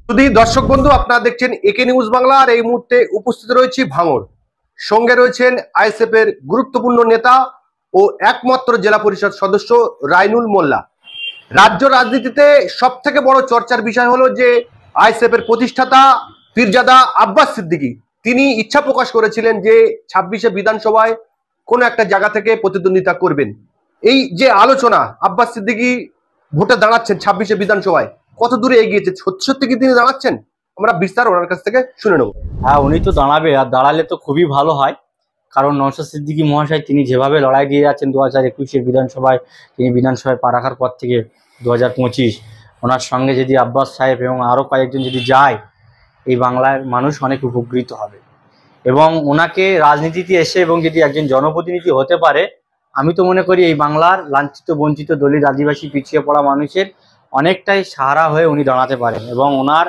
যদি দর্শক বন্ধু আপনারা দেখছেন একে নিউজ বাংলা, আর এই মুহূর্তে উপস্থিত রয়েছে ভাঙড়। সঙ্গে রয়েছেন আইএসএফ এর গুরুত্বপূর্ণ নেতা ও একমাত্র জেলা পরিষদ সদস্য রাইনুল মোল্লা। রাজ্য রাজনীতিতে সব থেকে বড় চর্চার বিষয় হলো যে আইএসএফ এর প্রতিষ্ঠাতা পীরজাদা আব্বাস সিদ্দিকী তিনি ইচ্ছা প্রকাশ করেছিলেন যে 26শে বিধানসভায় কোন একটা জায়গা থেকে প্রতিদ্বন্দ্বিতা করবেন। এই যে আলোচনা, আব্বাস সিদ্দিকী ভোটে দাঁড়াচ্ছেন 26শে বিধানসভায়, কত দূরে এগিয়েছে? সত্যি সত্যি কি তিনি দাঁড়াচ্ছেন? আমরা বিস্তার ওনার কাছ থেকে শুনে নেব। হ্যাঁ, উনি তো দাঁড়াবে, আর দাঁড়ালে তো খুবই ভালো হয়। কারণ নওশাদ সিদ্দিকী মহাশয় তিনি যেভাবে লড়াই দিয়ে যাচ্ছেন 2021-এর বিধানসভায়, তিনি বিধানসভায় পা রাখার পর থেকে 2025, ওনার সঙ্গে যদি আব্বাস সাহেব এবং আরও কয়েকজন যদি যায়, এই বাংলার মানুষ অনেক উপকৃত হবে। এবং ওনাকে রাজনীতিতে এসে এবং যদি একজন জনপ্রতিনিধি হতে পারে, আমি তো মনে করি এই বাংলার লাঞ্ছিত বঞ্চিত দলিত আদিবাসী পিছিয়ে পড়া মানুষের অনেকটাই সাহারা হয়ে উনি দাঁড়াতে পারেন। এবং ওনার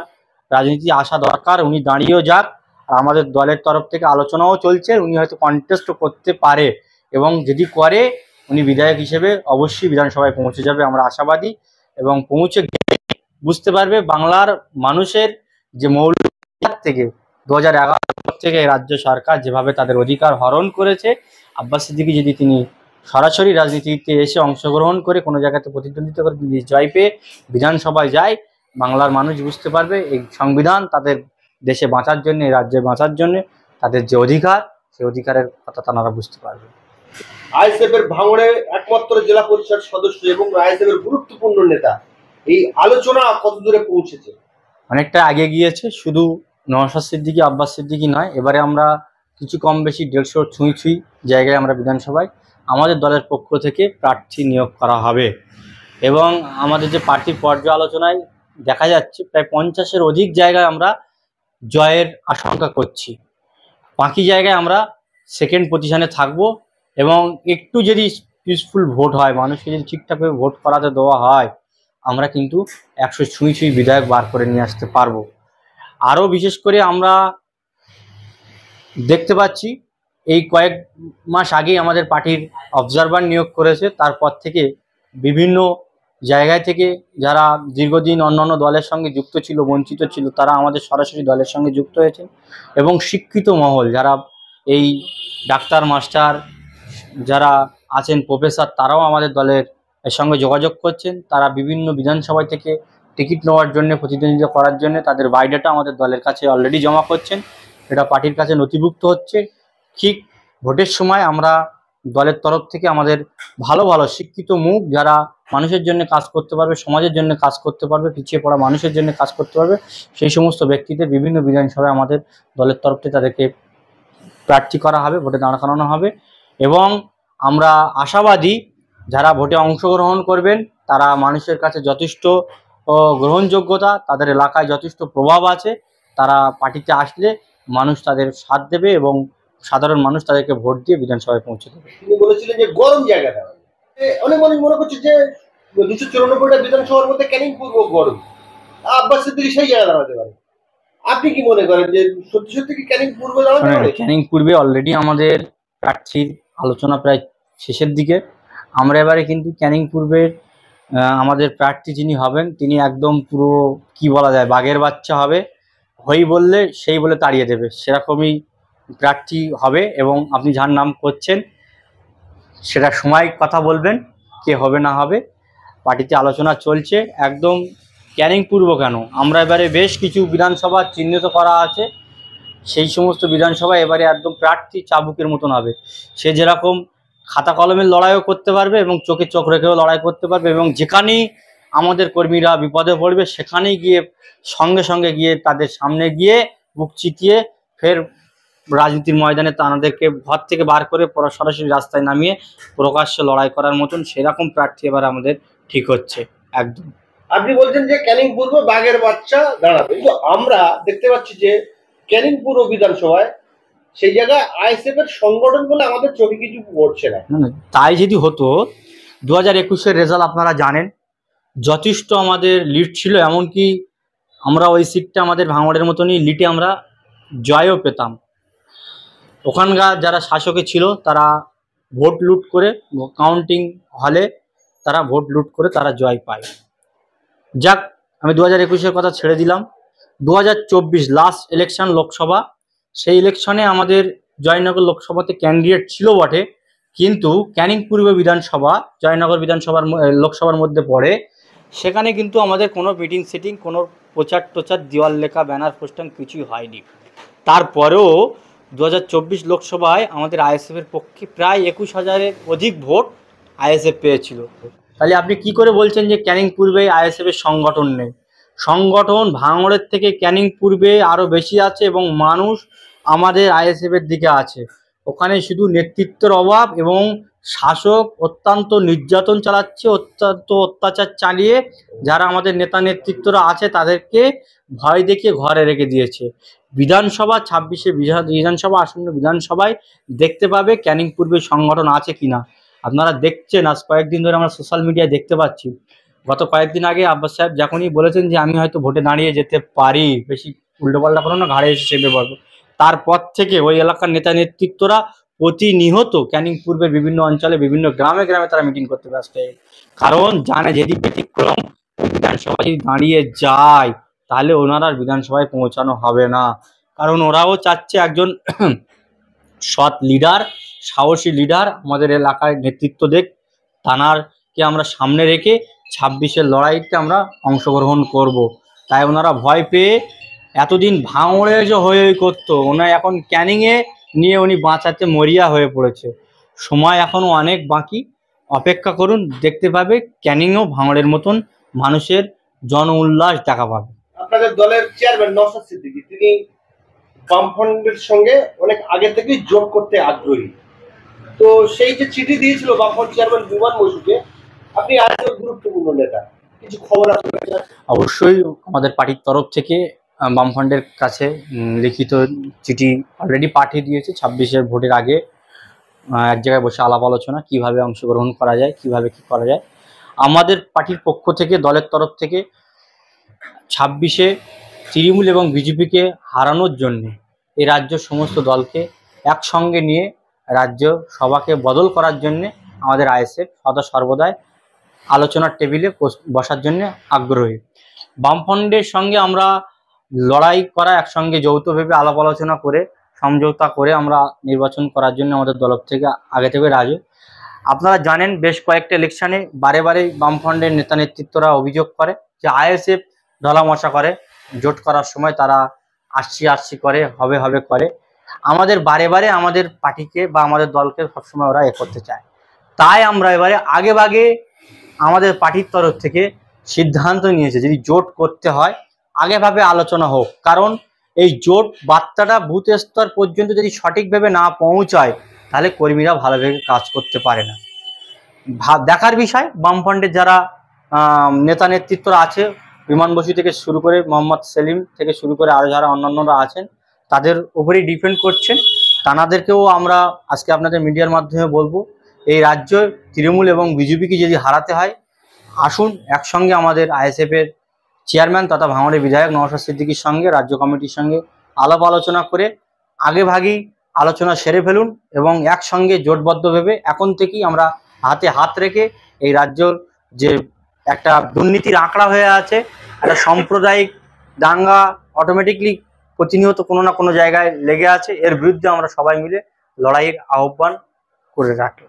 রাজনীতি আসা দরকার, উনি দাঁড়িয়েও যাক। আর আমাদের দলের তরফ থেকে আলোচনাও চলছে, উনি হয়তো কন্টেস্টও করতে পারে, এবং যদি করে উনি বিধায়ক হিসেবে অবশ্যই বিধানসভায় পৌঁছে যাবে, আমরা আশাবাদী। এবং পৌঁছে বুঝতে পারবে বাংলার মানুষের যে মৌলিক থেকে 2011 থেকে রাজ্য সরকার যেভাবে তাদের অধিকার হরণ করেছে। আব্বাস সিদ্দিকী যদি তিনি সরাসরি রাজনীতিতে এসে অংশগ্রহণ করে কোনো জায়গাতে প্রতিদ্বন্দ্বিতা করে জয় পেয়ে বিধানসভায় যায়, বাংলার মানুষ বুঝতে পারবে এই সংবিধান তাদের দেশে বাঁচার জন্য, রাজ্যে বাঁচার জন্য তাদের যে অধিকার, সেই অধিকারের কথা তারা বুঝতে পারবে। আইএসএফ এর ভাঙড়ে একমাত্র জেলা পরিষদ সদস্য এবং আইএসএফ এর গুরুত্বপূর্ণ নেতা, এই আলোচনা কত দূরে পৌঁছেছে? অনেকটা আগে গিয়েছে। শুধু নওশাদ সিদ্দিকী আব্বাস সিদ্দিকী নয়, এবারে আমরা কিছু কম বেশি 150 ছুঁই জায়গায় আমরা বিধানসভায় আমাদের দলের পক্ষ থেকে প্রার্থী নিয়োগ করা হবে। এবং আমাদের যে প্রার্থীর পর্যালোচনায় দেখা যাচ্ছে প্রায় 50-এর অধিক জায়গায় আমরা জয়ের আশঙ্কা করছি। বাকি জায়গায় আমরা সেকেন্ড পজিশনে থাকব। এবং একটু যদি পিসফুল ভোট হয়, মানুষকে যদি ঠিকঠাকভাবে ভোট করাতে দেওয়া হয়, আমরা কিন্তু 100 ছুঁই বিধায়ক বার করে নিয়ে আসতে পারবো। আরও বিশেষ করে আমরা দেখতে পাচ্ছি এই কয়েক মাস আগেই আমাদের পার্টির অবজারভার নিয়োগ করেছে, তারপর থেকে বিভিন্ন জায়গায় থেকে যারা দীর্ঘদিন অন্যান্য দলের সঙ্গে যুক্ত ছিল, বঞ্চিত ছিল, তারা আমাদের সরাসরি দলের সঙ্গে যুক্ত হয়েছে। এবং শিক্ষিত মহল যারা এই ডাক্তার মাস্টার যারা আছেন, প্রফেসর, তারাও আমাদের দলের সঙ্গে যোগাযোগ করছেন। তারা বিভিন্ন বিধানসভা থেকে টিকিট নেওয়ার জন্য, প্রতিদ্বন্দ্বিতা করার জন্য তাদের বায়োডাটা আমাদের দলের কাছে অলরেডি জমা করছেন। এটা পার্টির কাছে নথিভুক্ত হচ্ছে। ঠিক ভোটের সময় আমরা দলের তরফ থেকে আমাদের ভালো ভালো শিক্ষিত মুখ যারা মানুষের জন্য কাজ করতে পারবে, সমাজের জন্য কাজ করতে পারবে, পিছিয়ে পড়া মানুষের জন্য কাজ করতে পারবে, সেই সমস্ত ব্যক্তিদের বিভিন্ন বিধানসভায় আমাদের দলের তরফ থেকে তাদেরকে প্রার্থী করা হবে, ভোটে দাঁড় করানো হবে। এবং আমরা আশাবাদী যারা ভোটে অংশগ্রহণ করবেন তারা মানুষের কাছে যথেষ্ট গ্রহণযোগ্যতা, তাদের এলাকায় যথেষ্ট প্রভাব আছে। তারা পার্টিতে আসলে মানুষ তাদের সাথ দেবে এবং সাধারণ মানুষ তাদেরকে ভোট দিয়ে বিধানসভায় পৌঁছে দেবে। তিনি বলেছিলেন যে গরম জায়গাটা, অনেক মানুষ মনে করছে যে 294টা বিধানসভার মধ্যে ক্যানিং পূর্ব গরম, আব্বাস সিদ্দিকী সেই জায়গায় দাঁড়াতে পারে। আপনি কি মনে করেন যে সত্যি সত্যি কি ক্যানিং পূর্বে দাঁড়াতে পারে? ক্যানিং পূর্বে অলরেডি আমাদের প্রার্থীর আলোচনা প্রায় শেষের দিকে। আমরা এবারে কিন্তু ক্যানিং পূর্বের আমাদের প্রার্থী যিনি হবেন তিনি একদম পুরো কি বলা যায় বাঘের বাচ্চা হবে, হই বললে সেই বলে তাড়িয়ে দেবে, সেরকমই প্রার্থী হবে। এবং আপনি যার নাম করছেন সেটা সময় কথা বলবেন কে হবে না হবে। পার্টিতে আলোচনা চলছে। একদম ক্যানিং পূর্ব কেন, আমরা এবারে বেশ কিছু বিধানসভা চিহ্নিত করা আছে, সেই সমস্ত বিধানসভা এবারে একদম প্রার্থী চাবুকের মতন হবে। সে যেরকম খাতা কলমের লড়াইও করতে পারবে এবং চোখে চোখ রেখেও লড়াই করতে পারবে, এবং যেখানেই আমাদের কর্মীরা বিপদে পড়বে সেখানেই গিয়ে সঙ্গে সঙ্গে গিয়ে তাদের সামনে গিয়ে বুক চিতিয়ে ফের রাজনীতির ময়দানে তাদেরকে ঘর থেকে বার করে সরাসরি রাস্তায় নামিয়ে প্রকাশ্যে লড়াই করার মতন সেরকম প্রার্থী এবার আমাদের ঠিক হচ্ছে। একদম আপনি বলছেন যে ক্যানিং পূর্ব বাঘের বাচ্চা দাঁড়াবে, কিন্তু আমরা দেখতে পাচ্ছি যে ক্যানিং পূর্ব বিধানসভায় সেই জায়গায় আইএসএফ এর সংগঠন বলে আমাদের চোখে কিছু পড়ছে না। তাই যদি হতো 2021-এর রেজাল্ট আপনারা জানেন, যথেষ্ট আমাদের লিড ছিল, এমনকি আমরা ওই সিটটা আমাদের ভাঙড়ের মতনই লিটে আমরা জয়ও পেতাম। ওখানকার যারা শাসকে ছিল তারা ভোট লুট করে কাউন্টিং হলে তারা ভোট লুট করে তারা জয় পায়। যাক, আমি 2021-এর কথা ছেড়ে দিলাম। 2024 লাস্ট ইলেকশন লোকসভা, সেই ইলেকশনে আমাদের জয়নগর লোকসভাতে ক্যান্ডিডেট ছিল বটে, কিন্তু ক্যানিং পূর্ব বিধানসভা জয়নগর বিধানসভার লোকসভার মধ্যে পড়ে। সেখানে কিন্তু আমাদের কোনো মিটিং সিটিং, কোনো প্রচার টোচার, দেওয়াল লেখা, ব্যানার পোস্টার কিছুই হয়নি। তারপরেও 2024 লোকসভায় আমাদের আইএসএফের পক্ষে প্রায় 21,000-এর অধিক ভোট আইএসএফ পেয়েছিল। তাহলে আপনি কি করে বলছেন যে ক্যানিং পূর্বে আইএসএফের সংগঠন নেই? সংগঠন ভাঙড়ের থেকে ক্যানিং পূর্বে আরও বেশি আছে এবং মানুষ আমাদের আইএসএফের দিকে আছে। ওখানে শুধু নেতৃত্বের অভাব এবং শাসক অত্যন্ত নির্যাতন চালাচ্ছে, অত্যন্ত অত্যাচার চালিয়ে যারা আমাদের নেতা নেতৃত্বরা আছে তাদেরকে ভয় দেখিয়ে ঘরে রেখে দিয়েছে। বিধানসভা 26-এ বিধানসভা আসন্ন বিধানসভায় দেখতে পাবে ক্যানিং পূর্বে সংগঠন আছে কিনা। আপনারা দেখছেন, আজ কয়েকদিন ধরে আমরা সোশ্যাল মিডিয়ায় দেখতে পাচ্ছি। গত কয়েকদিন আগে আব্বাস সাহেব যখনই বলেছেন যে আমি হয়তো ভোটে দাঁড়িয়ে যেতে পারি, বেশি উল্টোপাল্টা করো না, ঘাড়ে এসে চেপে পড়বো, তারপর থেকে ওই এলাকার নেতা নেতৃত্বরা প্রতিনিয়ত ক্যানিং পূর্বের বিভিন্ন অঞ্চলে, বিভিন্ন গ্রামে গ্রামে তারা মিটিং করতে ব্যস্ত, কারণ জানে যদি ব্যতিক্রম বিধানসভা যদি দাঁড়িয়ে যায় তাহলে ওনারা বিধানসভায় পৌঁছানো হবে না। কারণ ওরাও চাচ্ছে একজন সৎ লিডার, সাহসী লিডার আমাদের এলাকায় নেতৃত্ব দেখ, তানারকে আমরা সামনে রেখে 26-এর লড়াইতে আমরা অংশগ্রহণ করব। তাই ওনারা ভয় পেয়ে এতদিন ভাঙড়ে যে হয়ে করতো, ওনার এখন ক্যানিংয়ে নিয়ে উনি বাঁচাতে মরিয়া হয়ে পড়েছে। সময় এখনও অনেক বাকি, অপেক্ষা করুন, দেখতে পাবে ক্যানিংও ভাঙড়ের মতন মানুষের জন উল্লাস দেখা পাবে। আপনাদের দলের চেয়ারম্যান নওশাদ সিদ্দিকী, তিনি বামফ্রন্টের সঙ্গে অনেক আগে থেকেই যোগ করতে আগ্রহী। তো সেই যে চিঠি দিয়েছিল বামফ্রন্ট চেয়ারম্যান বিমান বসুকে, আপনি আজও গুরুত্বপূর্ণ নেতা, কিছু খবর আছে? অবশ্যই আমাদের পার্টির তরফ থেকে বামফ্রন্টের কাছে লিখিত চিঠি অলরেডি পাঠিয়ে দিয়েছে। 26-এর ভোটের আগে এক জায়গায় বসে আলাপ আলোচনা, কিভাবে অংশগ্রহণ করা যায়, কিভাবে কি করা যায়। আমাদের পার্টির পক্ষ থেকে, দলের তরফ থেকে 26-এ তৃণমূল এবং বিজেপিকে হারানোর জন্যে এই রাজ্য সমস্ত দলকে একসঙ্গে নিয়ে রাজ্য সভাকে বদল করার জন্যে আমাদের আইএসএফ সদা সর্বদাই আলোচনার টেবিলে বসার জন্য আগ্রহী। বামফ্রন্টের সঙ্গে আমরা লড়াই করা, একসঙ্গে যৌথভাবে আলাপ আলোচনা করে সমঝোতা করে আমরা নির্বাচন করার জন্য আমাদের দল থেকে আগে থেকে রাজি। আপনারা জানেন বেশ কয়েকটা ইলেকশনে বারে বারে বামফ্রন্টের নেতা নেতৃত্বরা অভিযোগ করে যে আইএসএফ ঢলামশা করে, জোট করার সময় তারা আরসি করে, হবে করে। আমাদের বারে বারে আমাদের পার্টিকে বা আমাদের দলকে সবসময় ওরা করতে চায়। তাই আমরা এবারে আগে ভাগে আমাদের পার্টির তরফ থেকে সিদ্ধান্ত নিয়েছে যদি জোট করতে হয় আগেভাবে আলোচনা হোক, কারণ এই জোট বার্তাটা বুথ স্তর পর্যন্ত যদি সঠিকভাবে না পৌঁছায় তাহলে কর্মীরা ভালোভাবে কাজ করতে পারে না। দেখার বিষয় বামফ্রন্টের যারা নেতা নেতৃত্বরা আছে, বিমান বসু থেকে শুরু করে মোহাম্মদ সেলিম থেকে শুরু করে আরও যারা অন্যান্যরা আছেন তাদের উপরেই ডিপেন্ড করছেন। তাদেরকেও আমরা আজকে আপনাদের মিডিয়ার মাধ্যমে বলবো, এই রাজ্য তৃণমূল এবং বিজেপিকে যদি হারাতে হয় আসুন একসঙ্গে আমাদের আইএসএফের চেয়ারম্যান তথা ভাঙড়ের বিধায়ক নওশাদ সিদ্দিকীর সঙ্গে রাজ্য কমিটির সঙ্গে আলাপ আলোচনা করে আগেভাগেই আলোচনা সেরে ফেলুন এবং একসঙ্গে জোটবদ্ধভাবে এখন থেকেই আমরা হাতে হাত রেখে এই রাজ্যর যে একটা দুর্নীতির আঁকড়া হয়ে আছে, একটা সাম্প্রদায়িক দাঙ্গা অটোমেটিকলি প্রতিনিয়ত কোনো না কোনো জায়গায় লেগে আছে, এর বিরুদ্ধে আমরা সবাই মিলে লড়াইয়ের আহ্বান করে রাখি।